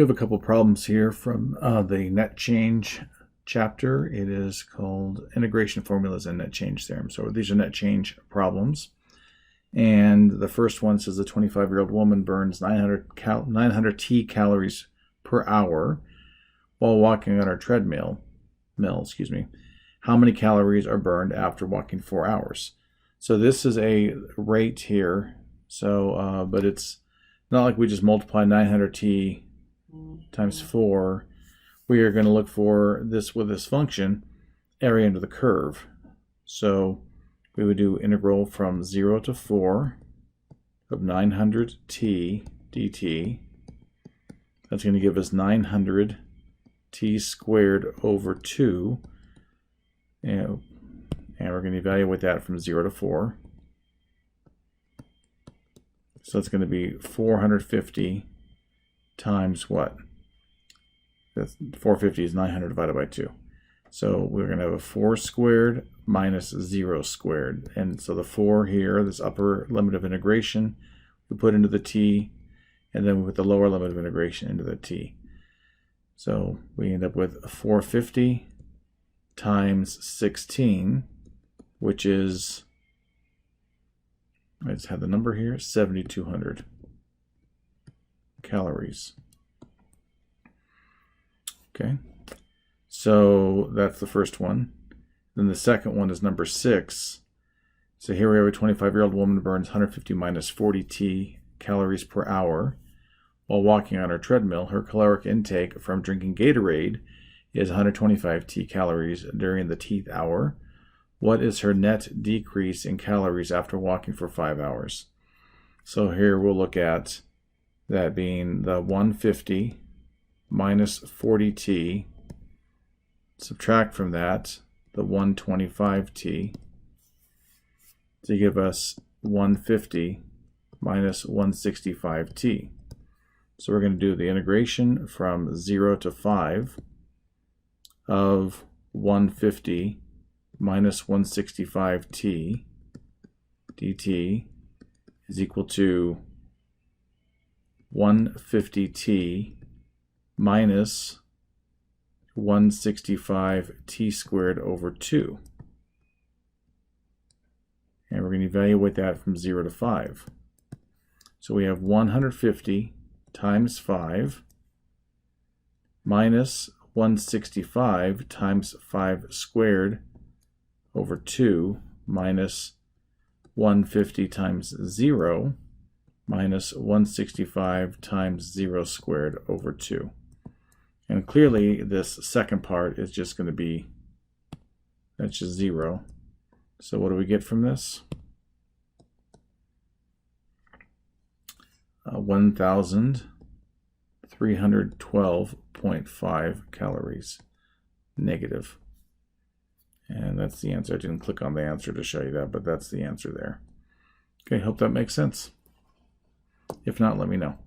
We have a couple problems here from the net change chapter. It is called Integration Formulas and Net Change Theorem. So these are net change problems. And the first one says a 25-year-old woman burns 900 T calories per hour while walking on her treadmill. How many calories are burned after walking 4 hours? So this is a rate here. So, but it's not like we just multiply 900 T times 4. We are going to look for this with this function, area under the curve. So we would do integral from 0 to 4 of 900 T dt. That's going to give us 900 T squared over 2. And we're going to evaluate that from 0 to 4. So it's going to be 450 times what? That's 450 is 900 divided by 2. So we're going to have a 4 squared minus 0 squared. And so the 4 here, this upper limit of integration, we put into the t, and then we put the lower limit of integration into the t. So we end up with 450 times 16, which is, I just have the number here, 7,200 calories. Okay, so that's the first one. Then the second one is number 6. So here we have a 25-year-old woman burns 150 minus 40 T calories per hour while walking on her treadmill. Her caloric intake from drinking Gatorade is 125 T calories during the Tth hour. What is her net decrease in calories after walking for 5 hours? So here we'll look at that being the 150 minus 40T, subtract from that the 125T to give us 150 minus 165T. So we're going to do the integration from 0 to 5 of 150 minus 165T dt is equal to 150T minus 165 T squared over 2. And we're going to evaluate that from 0 to 5. So we have 150 times 5 minus 165 times 5 squared over 2 minus 150 times 0 minus 165 times 0 squared over 2. And clearly this second part is just going to be, that's just 0. So what do we get from this? 1,312.5 calories negative. And that's the answer. I didn't click on the answer to show you that, but that's the answer there. Okay, hope that makes sense. If not, let me know.